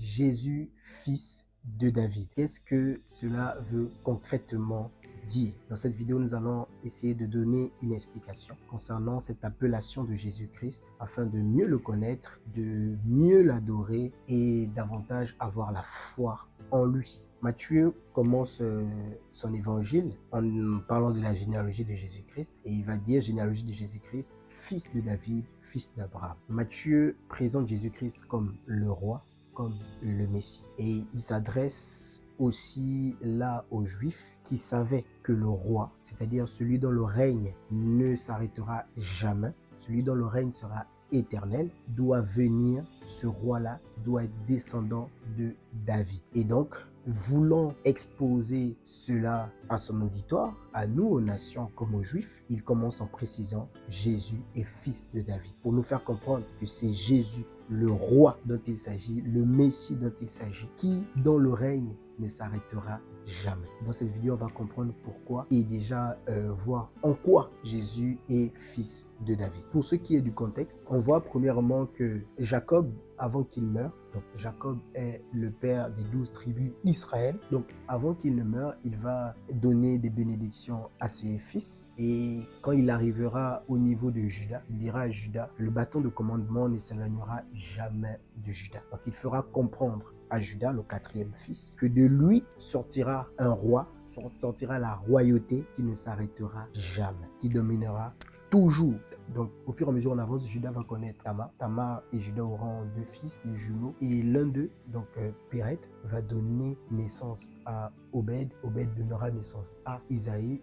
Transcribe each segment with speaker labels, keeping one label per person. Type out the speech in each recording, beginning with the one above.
Speaker 1: Jésus, fils de David. Qu'est-ce que cela veut concrètement dire? Dans cette vidéo, nous allons essayer de donner une explication concernant cette appellation de Jésus-Christ afin de mieux le connaître, de mieux l'adorer et davantage avoir la foi en lui. Matthieu commence son évangile en parlant de la généalogie de Jésus-Christ et il va dire généalogie de Jésus-Christ, fils de David, fils d'Abraham. Matthieu présente Jésus-Christ comme le roi, comme le Messie. Et il s'adresse aussi là aux Juifs qui savaient que le roi, c'est-à-dire celui dont le règne ne s'arrêtera jamais, celui dont le règne sera éternel, doit venir, ce roi-là doit être descendant de David. Et donc, voulant exposer cela à son auditoire, à nous, aux nations comme aux Juifs, il commence en précisant Jésus est fils de David, pour nous faire comprendre que c'est Jésus, le roi dont il s'agit, le Messie dont il s'agit, dont le règne ne s'arrêtera jamais. Dans cette vidéo, on va comprendre pourquoi et déjà voir en quoi Jésus est fils de David. Pour ce qui est du contexte, on voit premièrement que Jacob, avant qu'il meure, donc Jacob est le père des 12 tribus d'Israël. Donc avant qu'il ne meure, il va donner des bénédictions à ses fils. Et quand il arrivera au niveau de Juda, il dira à Juda que le bâton de commandement ne s'éloignera jamais de Juda. Donc il fera comprendre à Juda, le 4e fils, que de lui sortira un roi, sortira la royauté qui ne s'arrêtera jamais, qui dominera toujours. Donc, au fur et à mesure on avance, Juda va connaître Tamar. Tamar et Juda auront 2 fils, des jumeaux. Et l'un d'eux, donc Péret, va donner naissance à Obed. Obed donnera naissance à Isaïe.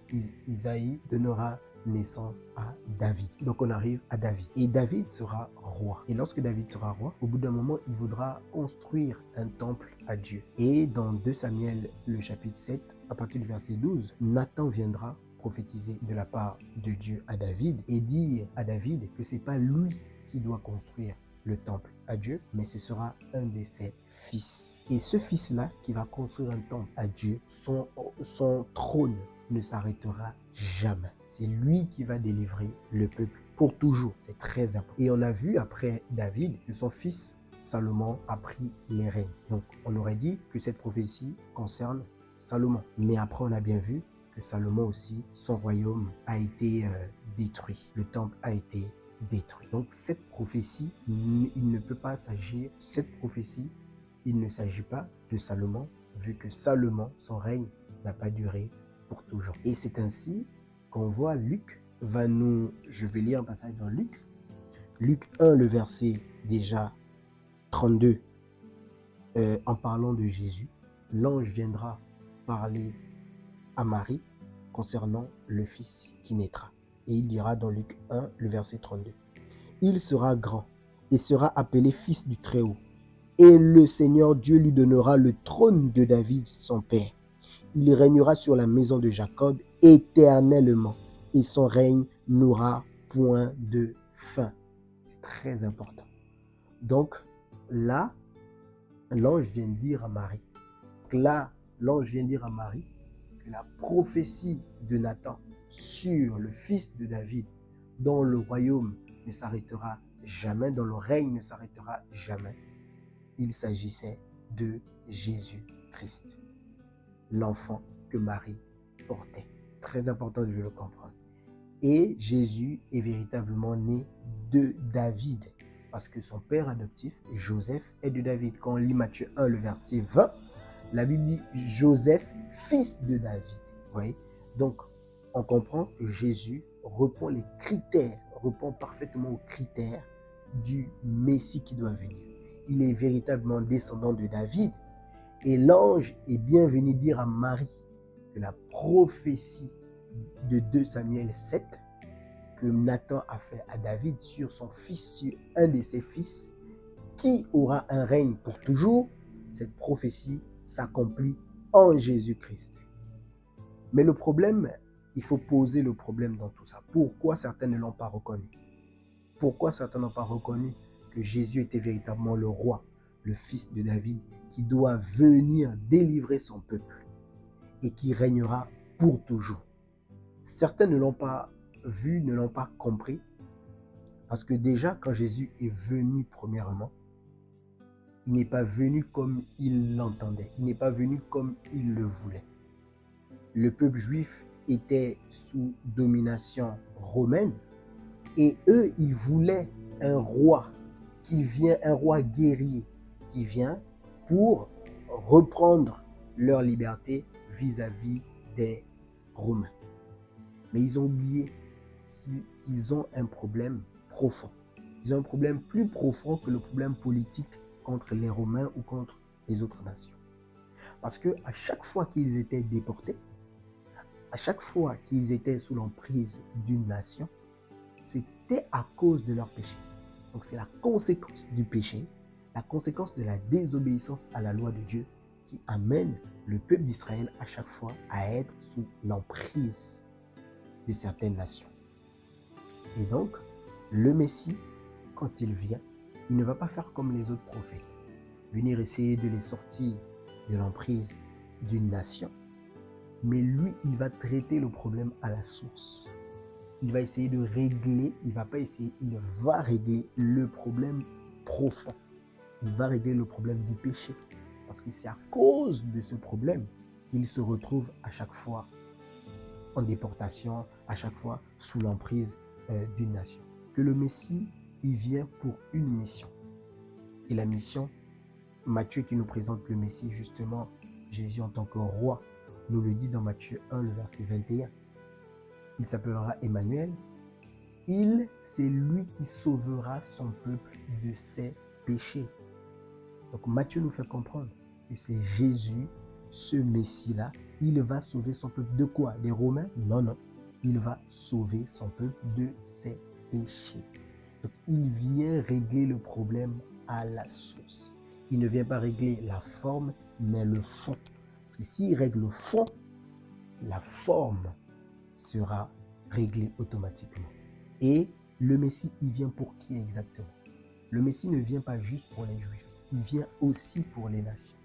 Speaker 1: Isaïe donnera naissance à David. Donc on arrive à David. Et David sera roi. Et lorsque David sera roi, au bout d'un moment, il voudra construire un temple à Dieu. Et dans 2 Samuel, le chapitre 7, à partir du verset 12, Nathan viendra prophétiser de la part de Dieu à David et dire à David que c'est pas lui qui doit construire le temple à Dieu, mais ce sera un de ses fils. Et ce fils-là qui va construire un temple à Dieu, son trône ne s'arrêtera jamais. C'est lui qui va délivrer le peuple pour toujours. C'est très important. Et on a vu après David que son fils Salomon a pris les rênes. Donc on aurait dit que cette prophétie concerne Salomon. Mais après on a bien vu que Salomon aussi, son royaume a été détruit. Le temple a été détruit. Donc cette prophétie, il ne peut pas s'agir, il ne s'agit pas de Salomon, vu que Salomon, son règne n'a pas duré pour toujours. Et c'est ainsi qu'on voit Luc va nous, je vais lire un passage dans Luc 1, le verset déjà 32, en parlant de Jésus, l'ange viendra parler à Marie concernant le fils qui naîtra. Et il dira dans Luc 1, le verset 32. Il sera grand et sera appelé fils du Très-Haut. Et le Seigneur Dieu lui donnera le trône de David, son père. Il régnera sur la maison de Jacob éternellement et son règne n'aura point de fin. C'est très important. Donc là, l'ange vient dire à Marie. L'ange vient dire à Marie que la prophétie de Nathan sur le fils de David, dont le royaume ne s'arrêtera jamais, dont le règne ne s'arrêtera jamais, il s'agissait de Jésus-Christ, l'enfant que Marie portait. Très important de le comprendre. Et Jésus est véritablement né de David, parce que son père adoptif, Joseph, est de David. Quand on lit Matthieu 1, le verset 20, la Bible dit Joseph, fils de David. Vous voyez? Donc, on comprend que Jésus répond parfaitement aux critères du Messie qui doit venir. Il est véritablement descendant de David. Et l'ange est bien venu dire à Marie que la prophétie de 2 Samuel 7 que Nathan a fait à David sur son fils, sur un de ses fils, qui aura un règne pour toujours, cette prophétie s'accomplit en Jésus-Christ. Mais le problème, il faut poser le problème dans tout ça. Pourquoi certains ne l'ont pas reconnu? Pourquoi certains n'ont pas reconnu que Jésus était véritablement le roi, le fils de David, qui doit venir délivrer son peuple et qui régnera pour toujours? Certains ne l'ont pas vu, ne l'ont pas compris, parce que déjà, quand Jésus est venu premièrement, Il n'est pas venu comme il l'entendait. Il n'est pas venu comme il le voulait. Le peuple juif était sous domination romaine et eux, ils voulaient un roi un roi guerrier qui vient pour reprendre leur liberté vis-à-vis des Romains. Mais ils ont oublié qu'ils ont un problème profond. Ils ont un problème plus profond que le problème politique contre les Romains ou contre les autres nations. Parce qu'à chaque fois qu'ils étaient déportés, à chaque fois qu'ils étaient sous l'emprise d'une nation, c'était à cause de leur péché. Donc c'est la conséquence du péché, la conséquence de la désobéissance à la loi de Dieu qui amène le peuple d'Israël à chaque fois à être sous l'emprise de certaines nations. Et donc, le Messie, quand il vient, il ne va pas faire comme les autres prophètes, venir essayer de les sortir de l'emprise d'une nation, mais lui, il va traiter le problème à la source. Il va essayer de régler, il va régler le problème profond. Il va régler le problème du péché. Parce que c'est à cause de ce problème qu'il se retrouve à chaque fois en déportation, à chaque fois sous l'emprise d'une nation. Que le Messie, il vient pour une mission. Et la mission, Matthieu qui nous présente le Messie, justement, Jésus en tant que roi, nous le dit dans Matthieu 1, le verset 21. Il s'appellera Emmanuel. C'est lui qui sauvera son peuple de ses péchés. Donc Matthieu nous fait comprendre que c'est Jésus, ce Messie-là, il va sauver son peuple de quoi? Des Romains? Non, non. Il va sauver son peuple de ses péchés. Donc il vient régler le problème à la source. Il ne vient pas régler la forme, mais le fond. Parce que s'il règle le fond, la forme sera réglée automatiquement. Et le Messie, il vient pour qui exactement? Le Messie ne vient pas juste pour les Juifs, il vient aussi pour les nations.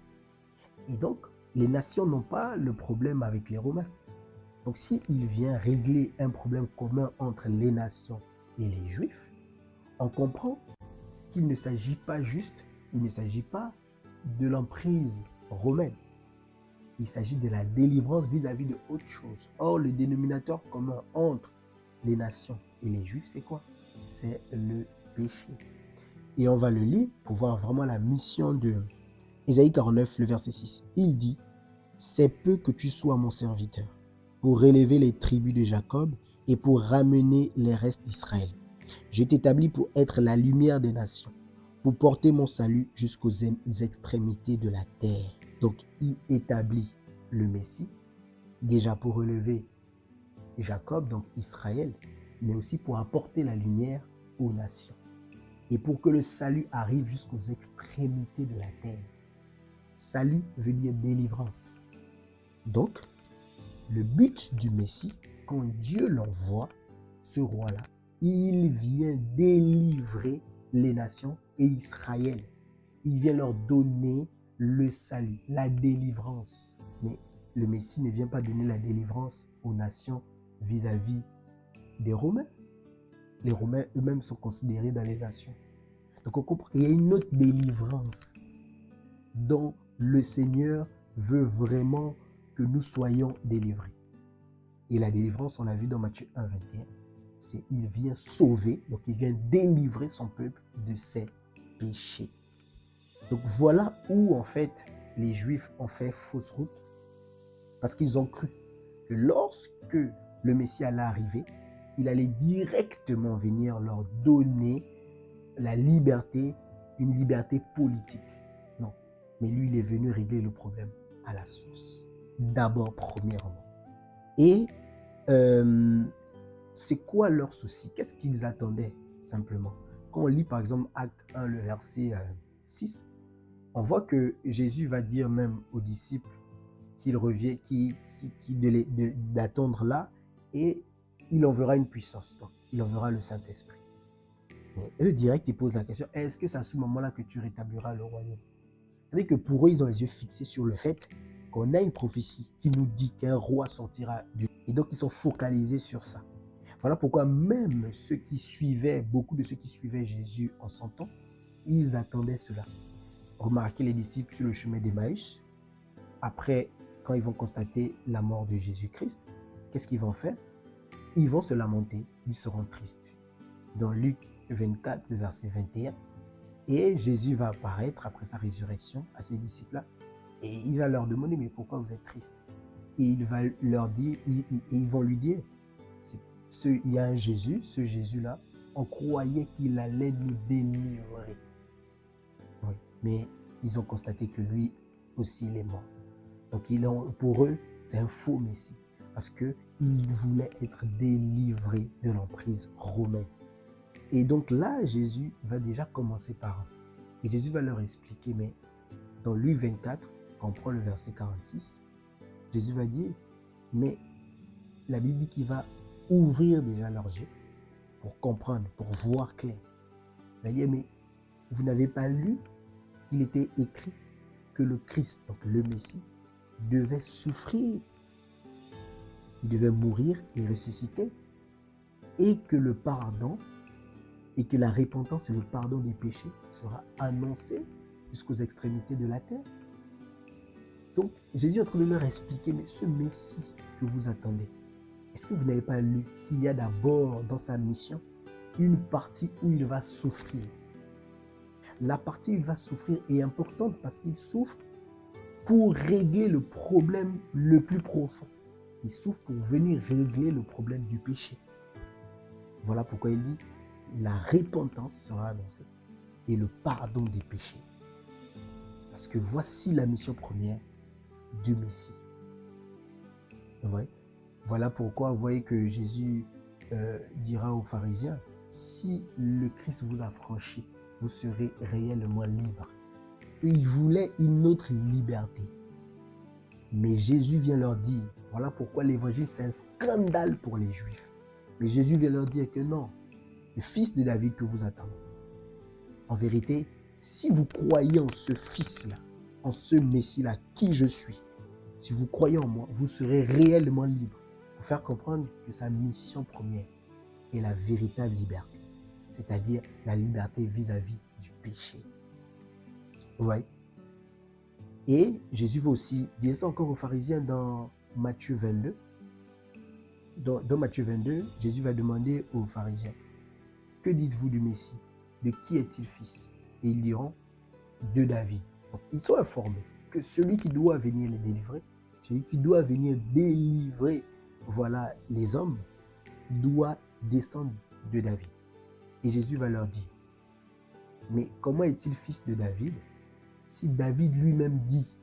Speaker 1: Et donc, les nations n'ont pas le problème avec les Romains. Donc, s'il vient régler un problème commun entre les nations et les Juifs, on comprend qu'il ne s'agit pas de l'emprise romaine. Il s'agit de la délivrance vis-à-vis de autre chose. Or, le dénominateur commun entre les nations et les Juifs, c'est quoi? C'est le péché. Et on va le lire pour voir vraiment la mission de Ésaïe 49, le verset 6. Il dit, « C'est peu que tu sois mon serviteur, pour relever les tribus de Jacob et pour ramener les restes d'Israël. Je t'établis pour être la lumière des nations, pour porter mon salut jusqu'aux extrémités de la terre. » Donc, il établit le Messie, déjà pour relever Jacob, donc Israël, mais aussi pour apporter la lumière aux nations. Et pour que le salut arrive jusqu'aux extrémités de la terre. Salut veut dire délivrance. Donc, le but du Messie, quand Dieu l'envoie, ce roi-là, il vient délivrer les nations et Israël. Il vient leur donner le salut, la délivrance. Mais le Messie ne vient pas donner la délivrance aux nations vis-à-vis des Romains. Les Romains eux-mêmes sont considérés dans les nations. Donc on comprend qu'il y a une autre délivrance dont le Seigneur veut vraiment que nous soyons délivrés. Et la délivrance, on l'a vu dans Matthieu 1, 21, c'est il vient sauver, donc il vient délivrer son peuple de ses péchés. Donc voilà où en fait les Juifs ont fait fausse route parce qu'ils ont cru que lorsque le Messie allait arriver, il allait directement venir leur donner la liberté, une liberté politique. Non, mais lui, il est venu régler le problème à la source. D'abord, premièrement. Et c'est quoi leur souci? Qu'est-ce qu'ils attendaient simplement? Quand on lit par exemple Acte 1, le verset 6, on voit que Jésus va dire même aux disciples qu'il revient, d'attendre là et il enverra une puissance. Donc, il enverra le Saint-Esprit. Mais eux, direct, ils posent la question, est-ce que c'est à ce moment-là que tu rétabliras le royaume? C'est-à-dire que pour eux, ils ont les yeux fixés sur le fait qu'on a une prophétie qui nous dit qu'un roi sortira de... Et donc, ils sont focalisés sur ça. Voilà pourquoi même beaucoup de ceux qui suivaient Jésus en son temps, ils attendaient cela. remarqué les disciples sur le chemin d'Emmaüs. Après, quand ils vont constater la mort de Jésus-Christ, qu'est-ce qu'ils vont faire? Ils vont se lamenter, ils seront tristes. Dans Luc 24, le verset 21, et Jésus va apparaître après sa résurrection à ses disciples-là, et il va leur demander, mais pourquoi vous êtes tristes? Et il va leur dire, ils vont lui dire, il y a un Jésus, ce Jésus-là, on croyait qu'il allait nous délivrer. Oui, mais ils ont constaté que lui aussi, il est mort. Donc pour eux, c'est un faux Messie, parce qu'il voulait être délivré de l'emprise romaine. Et donc là, Jésus va déjà commencer par eux. Et Jésus va leur expliquer, mais dans Luc 24, quand on prend le verset 46, Jésus va dire, mais la Bible dit qu'il va ouvrir déjà leurs yeux pour comprendre, pour voir clair. Il va dire, mais vous n'avez pas lu, il était écrit que le Christ, donc le Messie, devait souffrir, il devait mourir et ressusciter, et que le pardon, et que la repentance et le pardon des péchés sera annoncé jusqu'aux extrémités de la terre. Donc, Jésus est en train de leur expliquer, mais ce Messie que vous attendez, est-ce que vous n'avez pas lu qu'il y a d'abord dans sa mission une partie où il va souffrir? La partie où il va souffrir est importante parce qu'il souffre pour régler le problème le plus profond. Il souffre pour venir régler le problème du péché. Voilà pourquoi il dit, la repentance sera annoncée et le pardon des péchés. Parce que voici la mission première du Messie. Vous voyez? Voilà pourquoi vous voyez que Jésus dira aux pharisiens, si le Christ vous a franchi, vous serez réellement libre. Il voulait une autre liberté. Mais Jésus vient leur dire, voilà pourquoi l'évangile c'est un scandale pour les Juifs. Mais Jésus vient leur dire que non, le fils de David que vous attendez. En vérité, si vous croyez en ce fils-là, en ce Messie-là, qui je suis, si vous croyez en moi, vous serez réellement libre. Pour faire comprendre que sa mission première est la véritable liberté, c'est-à-dire la liberté vis-à-vis du péché. Vous voyez? Et Jésus va aussi dire ça encore aux pharisiens dans Matthieu 22. Dans Matthieu 22, Jésus va demander aux pharisiens, que dites-vous du Messie? De qui est-il fils? Et ils diront, de David. Donc, ils sont informés que celui qui doit venir les délivrer, celui qui doit venir délivrer, voilà, les hommes, doit descendre de David. Et Jésus va leur dire, mais comment est-il fils de David si David lui-même dit,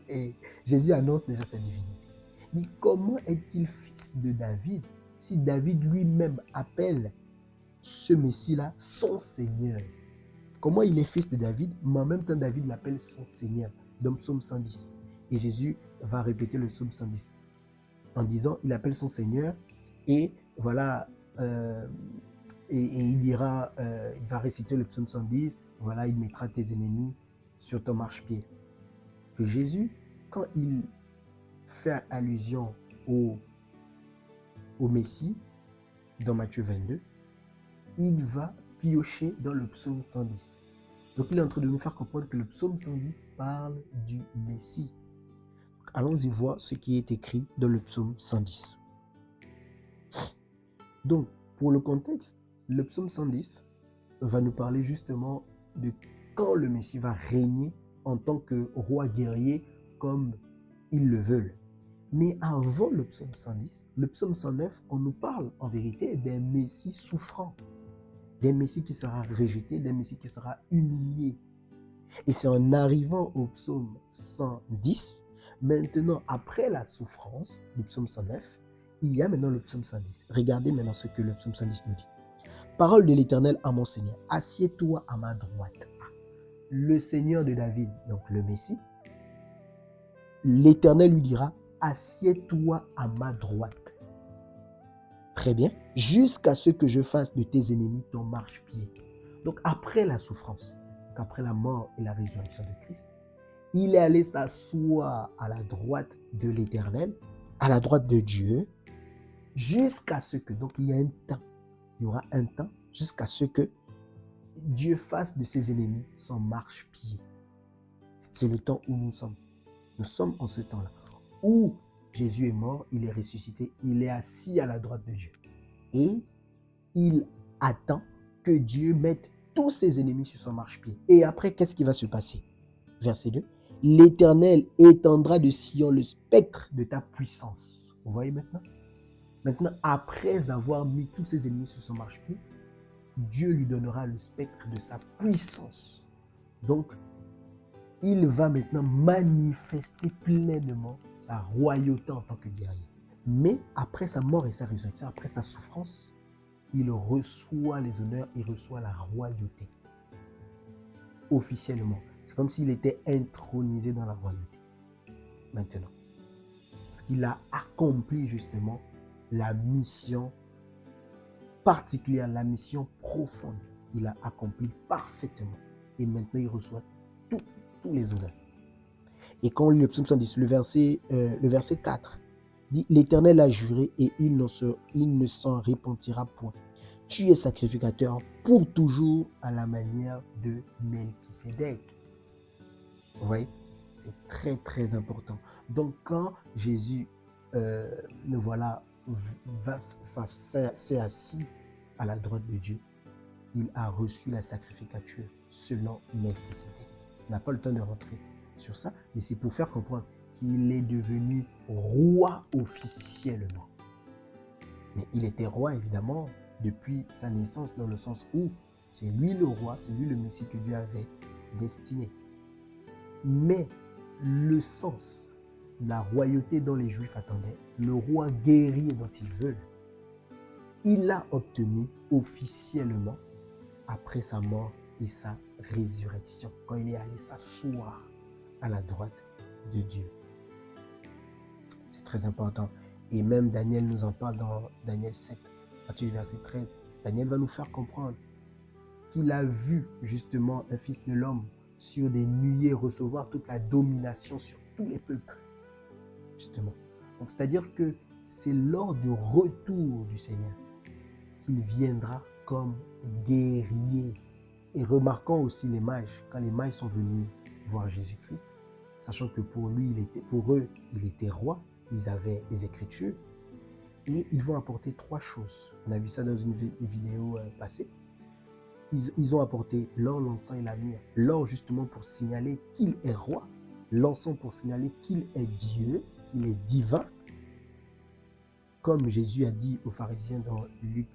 Speaker 1: et Jésus annonce déjà sa divinité, il dit, comment est-il fils de David si David lui-même appelle ce Messie-là son Seigneur? Comment il est fils de David, mais en même temps David l'appelle son Seigneur, dans Psaume 110. Et Jésus va répéter le Psaume 110 en disant, il appelle son Seigneur et voilà, et il dira, il va réciter le Psaume 110, voilà, il mettra tes ennemis sur ton marchepied. Que Jésus, quand il fait allusion au Messie, dans Matthieu 22, il va piocher dans le psaume 110. Donc il est en train de nous faire comprendre que le psaume 110 parle du Messie. Allons-y voir ce qui est écrit dans le psaume 110. Donc, pour le contexte, le psaume 110 va nous parler justement de quand le Messie va régner en tant que roi guerrier comme ils le veulent. Mais avant le psaume 110, le psaume 109, on nous parle en vérité d'un Messie souffrant, d'un Messie qui sera rejeté, d'un Messie qui sera humilié. Et c'est en arrivant au psaume 110, maintenant après la souffrance du psaume 109, il y a maintenant le psaume 110. Regardez maintenant ce que le psaume 110 nous dit. Parole de l'Éternel à mon Seigneur, assieds-toi à ma droite. Le Seigneur de David, donc le Messie, l'Éternel lui dira, assieds-toi à ma droite. Très bien. Jusqu'à ce que je fasse de tes ennemis ton marchepied. Donc après la souffrance, donc après la mort et la résurrection de Christ, il est allé s'asseoir à la droite de l'Éternel, à la droite de Dieu, jusqu'à ce que, donc il y a un temps, il y aura un temps jusqu'à ce que Dieu fasse de ses ennemis son marchepied. C'est le temps où nous sommes. Nous sommes en ce temps-là. Où Jésus est mort, il est ressuscité, il est assis à la droite de Dieu. Et il attend que Dieu mette tous ses ennemis sur son marchepied. Et après, qu'est-ce qui va se passer? Verset 2. L'Éternel étendra de Sion le spectre de ta puissance. Vous voyez maintenant? Maintenant, après avoir mis tous ses ennemis sur son marchepied, Dieu lui donnera le spectre de sa puissance. Donc, il va maintenant manifester pleinement sa royauté en tant que guerrier. Mais après sa mort et sa résurrection, après sa souffrance, il reçoit les honneurs, il reçoit la royauté. Officiellement. C'est comme s'il était intronisé dans la royauté. Maintenant. Parce qu'il a accompli justement la mission particulière, la mission profonde. Il a accompli parfaitement. Et maintenant, il reçoit tous les honneurs. Et quand on lit le psaume 110, le verset 4, dit « L'Éternel a juré et il ne s'en repentira point. Tu es sacrificateur pour toujours à la manière de Melchisédek. » Vous voyez? C'est très, très important. Donc, quand Jésus s'est assis à la droite de Dieu, il a reçu la sacrificature selon Melchisédek. On n'a pas le temps de rentrer sur ça, mais c'est pour faire comprendre qu'il est devenu roi officiellement. Mais il était roi, évidemment, depuis sa naissance, dans le sens où c'est lui le roi, c'est lui le Messie que Dieu avait destiné. Mais le sens, la royauté dont les Juifs attendaient, le roi guerrier dont ils veulent, il l'a obtenu officiellement après sa mort et sa résurrection, quand il est allé s'asseoir à la droite de Dieu. C'est très important. Et même Daniel nous en parle dans Daniel 7, verset 13. Daniel va nous faire comprendre qu'il a vu justement un fils de l'homme sur des nuées recevoir toute la domination sur tous les peuples. Justement. Donc, c'est-à-dire que c'est lors du retour du Seigneur qu'il viendra comme guerrier. Et remarquons aussi les mages, quand les mages sont venus voir Jésus-Christ, sachant que pour eux, il était roi, ils avaient les Écritures, et ils vont apporter 3 choses. On a vu ça dans une vidéo passée. Ils ont apporté l'or, l'encens et la myrrhe. L'or justement pour signaler qu'il est roi, l'encens pour signaler qu'il est Dieu, qu'il est divin, comme Jésus a dit aux pharisiens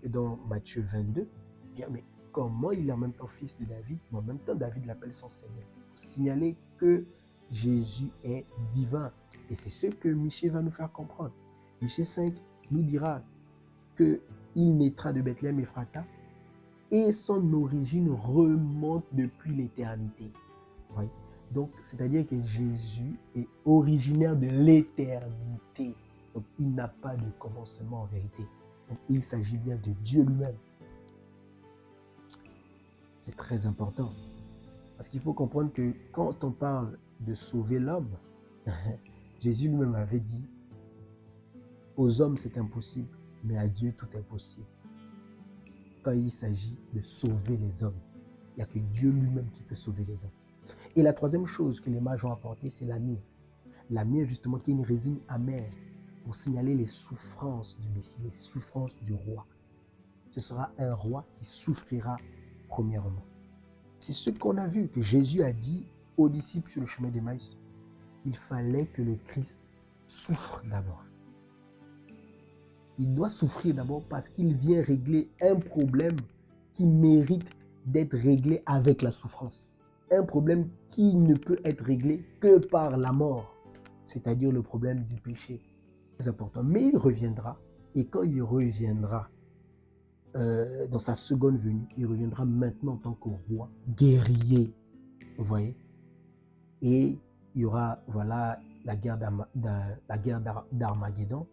Speaker 1: dans Matthieu 22, dire mais comment il est en même temps fils de David, mais en même temps David l'appelle son Seigneur, pour signaler que Jésus est divin. Et c'est ce que Michée va nous faire comprendre. Michée 5 nous dira qu'il naîtra de Bethléem Ephrata et son origine remonte depuis l'éternité. Oui. Donc, c'est-à-dire que Jésus est originaire de l'éternité. Donc, il n'a pas de commencement en vérité. Donc, il s'agit bien de Dieu lui-même. C'est très important. Parce qu'il faut comprendre que quand on parle de sauver l'homme, Jésus lui-même avait dit, aux hommes c'est impossible, mais à Dieu tout est possible. Quand il s'agit de sauver les hommes, il n'y a que Dieu lui-même qui peut sauver les hommes. Et la troisième chose que les mages ont apportée, c'est la myrrhe. La myrrhe, justement, qui est une résine amère pour signaler les souffrances du Messie, les souffrances du roi. Ce sera un roi qui souffrira premièrement. C'est ce qu'on a vu, que Jésus a dit aux disciples sur le chemin d'Emmaüs. Il fallait que le Christ souffre d'abord. Il doit souffrir d'abord parce qu'il vient régler un problème qui mérite d'être réglé avec la souffrance. Un problème qui ne peut être réglé que par la mort, c'est-à-dire le problème du péché. C'est important. Mais il reviendra, et quand il reviendra dans sa seconde venue, il reviendra maintenant en tant que roi, guerrier. Vous voyez? Et il y aura la guerre d'Armageddon,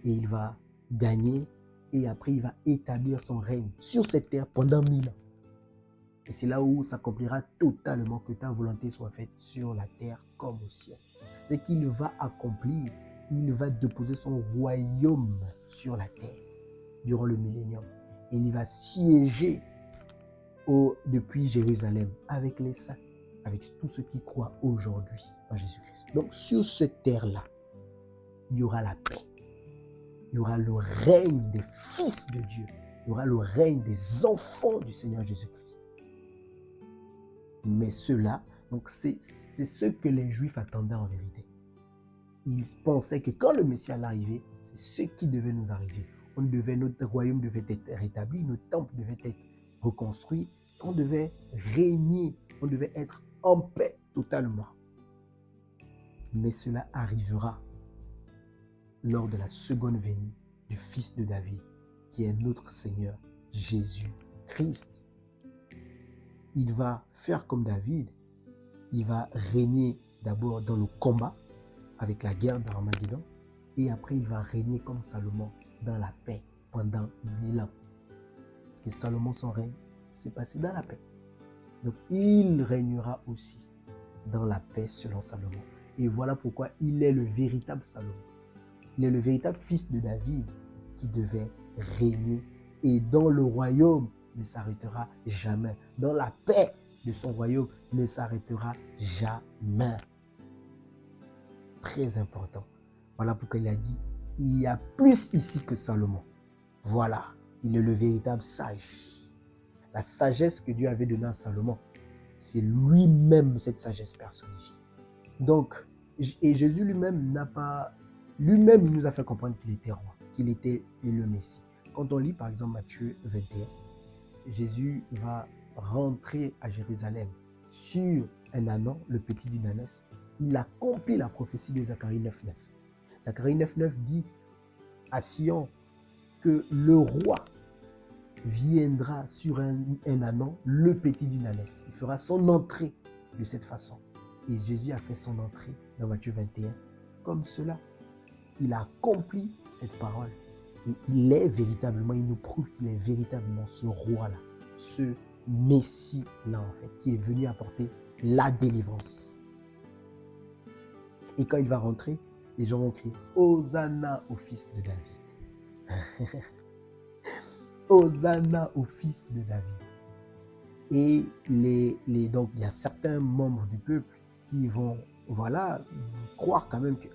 Speaker 1: et il va gagner, et après il va établir son règne sur cette terre pendant 1000 ans. Et c'est là où s'accomplira totalement que ta volonté soit faite sur la terre comme au ciel. C'est qu'il va accomplir, il va déposer son royaume sur la terre durant le millénium. Et il va siéger depuis Jérusalem, avec les saints, avec tous ceux qui croient aujourd'hui en Jésus-Christ. Donc sur cette terre-là, il y aura la paix. Il y aura le règne des fils de Dieu. Il y aura le règne des enfants du Seigneur Jésus-Christ. Mais cela, donc c'est ce que les Juifs attendaient en vérité. Ils pensaient que quand le Messie allait arriver, c'est ce qui devait nous arriver. Notre royaume devait être rétabli, notre temple devait être reconstruit, on devait régner, on devait être en paix totalement. Mais cela arrivera lors de la seconde venue du Fils de David, qui est notre Seigneur Jésus-Christ. Il va faire comme David, il va régner d'abord dans le combat, avec la guerre d'Armageddon, et après il va régner comme Salomon dans la paix pendant 1000 ans. Parce que Salomon, son règne, s'est passé dans la paix. Donc il régnera aussi dans la paix selon Salomon. Et voilà pourquoi il est le véritable Salomon. Il est le véritable fils de David qui devait régner et dont le royaume ne s'arrêtera jamais. Dans la paix de son royaume ne s'arrêtera jamais. Très important. Voilà pourquoi il a dit, il y a plus ici que Salomon. Voilà, il est le véritable sage. La sagesse que Dieu avait donnée à Salomon, c'est lui-même cette sagesse personnifiée. Donc, et Jésus lui-même lui-même il nous a fait comprendre qu'il était roi, qu'il était le Messie. Quand on lit par exemple Matthieu 21, Jésus va rentrer à Jérusalem sur un ânon, le petit d'une ânesse. Il accomplit la prophétie de Zacharie 9.9. Zacharie 9.9 dit à Sion que le roi viendra sur un ânon, le petit d'une ânesse. Il fera son entrée de cette façon. Et Jésus a fait son entrée dans Matthieu 21 comme cela. Il a accompli cette parole. Et il est véritablement, il nous prouve qu'il est véritablement ce roi-là, ce Messie-là en fait, qui est venu apporter la délivrance. Et quand il va rentrer, les gens vont crier « Hosanna au fils de David ». Hosanna au fils de David. Et donc, il y a certains membres du peuple qui vont croire quand même que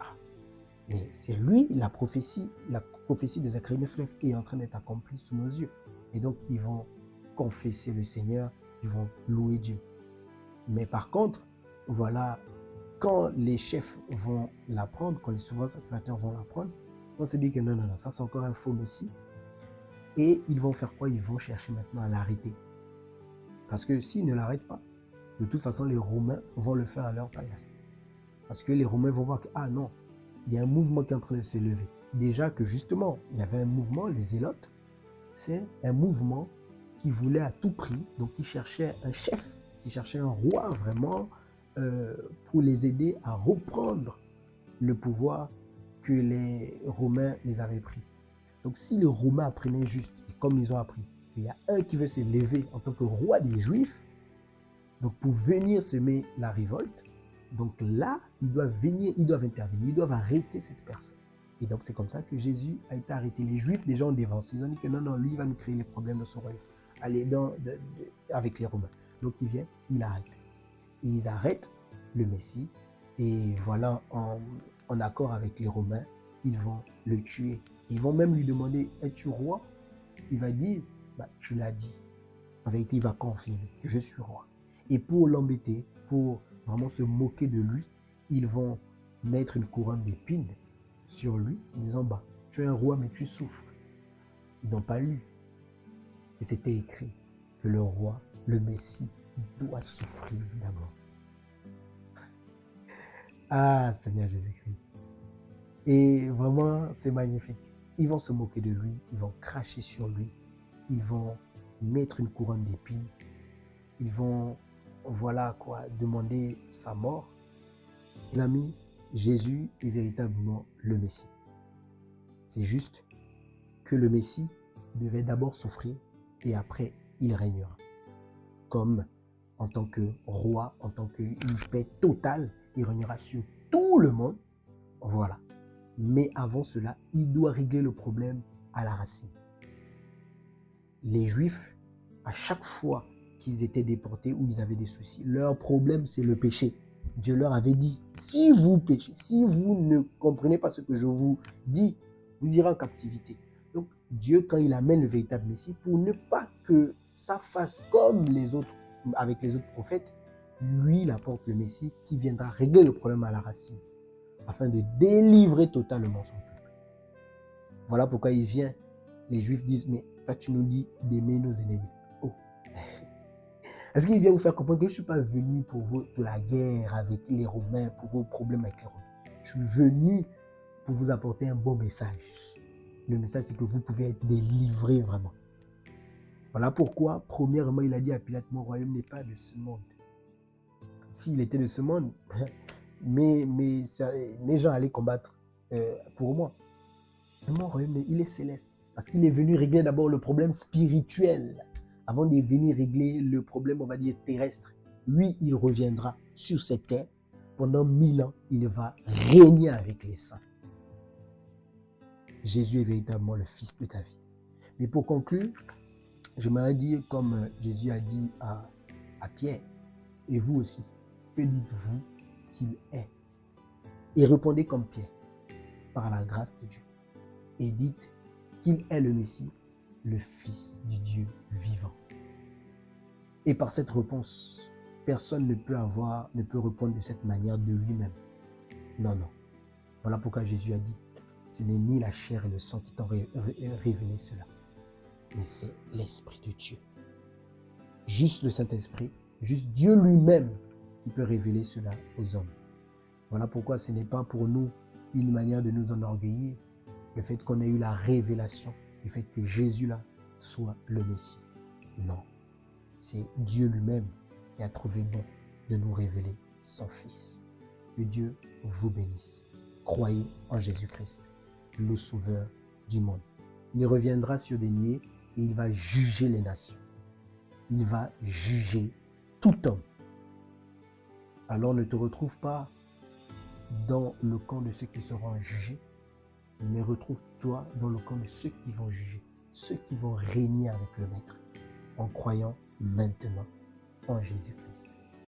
Speaker 1: mais c'est lui, la prophétie de Zacharie 9.9 est en train d'être accomplie sous nos yeux. Et donc, ils vont confesser le Seigneur, ils vont louer Dieu. Mais par contre, quand les chefs vont l'apprendre, quand les souverains sacrificateurs vont l'apprendre, on se dit que non, ça c'est encore un faux Messie. Et ils vont faire quoi? Ils vont chercher maintenant à l'arrêter. Parce que s'ils ne l'arrêtent pas, de toute façon, les Romains vont le faire à leur place. Parce que les Romains vont voir que, non, il y a un mouvement qui est en train de se lever. Déjà que justement, il y avait un mouvement, les Zélotes, c'est un mouvement qui voulait à tout prix, donc qui cherchait un chef, qui cherchait un roi vraiment pour les aider à reprendre le pouvoir que les Romains les avaient pris. Donc si les Romains apprenaient juste, et comme ils ont appris, il y a un qui veut se lever en tant que roi des Juifs, donc pour venir semer la révolte, donc là, ils doivent intervenir, ils doivent arrêter cette personne. Et donc c'est comme ça que Jésus a été arrêté. Les Juifs déjà ont dévancé, ils ont dit que non, lui il va nous créer les problèmes dans son royaume. Allez, avec les Romains. Donc il vient, il arrête. Et ils arrêtent le Messie, et voilà, en accord avec les Romains, ils vont le tuer. Ils vont même lui demander, es-tu roi? Il va dire, tu l'as dit. En vérité, il va confirmer que je suis roi. Et pour l'embêter, pour vraiment se moquer de lui, ils vont mettre une couronne d'épines sur lui, en disant, tu es un roi, mais tu souffres. Ils n'ont pas lu. Et c'était écrit que le roi, le Messie, doit souffrir d'abord. Seigneur Jésus-Christ. Et vraiment, c'est magnifique. Ils vont se moquer de lui, ils vont cracher sur lui, ils vont mettre une couronne d'épines, ils vont, demander sa mort. Les amis, Jésus est véritablement le Messie. C'est juste que le Messie devait d'abord souffrir et après, il régnera. Comme en tant que roi, en tant qu'une paix totale, il régnera sur tout le monde. Voilà. Mais avant cela, il doit régler le problème à la racine. Les Juifs, à chaque fois qu'ils étaient déportés ou ils avaient des soucis. Leur problème, c'est le péché. Dieu leur avait dit, si vous péchez, si vous ne comprenez pas ce que je vous dis, vous irez en captivité. Donc, Dieu, quand il amène le véritable Messie, pour ne pas que ça fasse comme les autres, avec les autres prophètes, lui, il apporte le Messie qui viendra régler le problème à la racine, afin de délivrer totalement son peuple. Voilà pourquoi il vient. Les Juifs disent, mais toi tu nous dis d'aimer nos ennemis. Oh. Est-ce qu'il vient vous faire comprendre que je ne suis pas venu pour de la guerre avec les Romains, pour vos problèmes avec les Romains. Je suis venu pour vous apporter un bon message. Le message, c'est que vous pouvez être délivré vraiment. Voilà pourquoi, premièrement, il a dit à Pilate, mon royaume n'est pas de ce monde. S'il était de ce monde, mes gens allaient combattre pour moi. Mais mon royaume, il est céleste. Parce qu'il est venu régler d'abord le problème spirituel, avant de venir régler le problème, on va dire, terrestre. Lui, il reviendra sur cette terre. Pendant 1000 ans, il va régner avec les saints. Jésus est véritablement le fils de David. Mais pour conclure, j'aimerais dire, comme Jésus a dit à Pierre, et vous aussi, que dites-vous qu'il est? Et répondez comme Pierre, par la grâce de Dieu. Et dites qu'il est le Messie, le Fils du Dieu vivant. Et par cette réponse, personne ne peut répondre de cette manière de lui-même. Non, non. Voilà pourquoi Jésus a dit, ce n'est ni la chair et le sang qui t'ont révélé cela, mais c'est l'Esprit de Dieu. Juste le Saint-Esprit, juste Dieu lui-même qui peut révéler cela aux hommes. Voilà pourquoi ce n'est pas pour nous une manière de nous enorgueillir, le fait qu'on ait eu la révélation, le fait que Jésus là soit le Messie. Non, c'est Dieu lui-même qui a trouvé bon de nous révéler son Fils. Que Dieu vous bénisse. Croyez en Jésus-Christ, le Sauveur du monde. Il reviendra sur des nuées et il va juger les nations. Il va juger tout homme. Alors ne te retrouve pas dans le camp de ceux qui seront jugés, mais retrouve-toi dans le camp de ceux qui vont juger, ceux qui vont régner avec le Maître, en croyant maintenant en Jésus-Christ.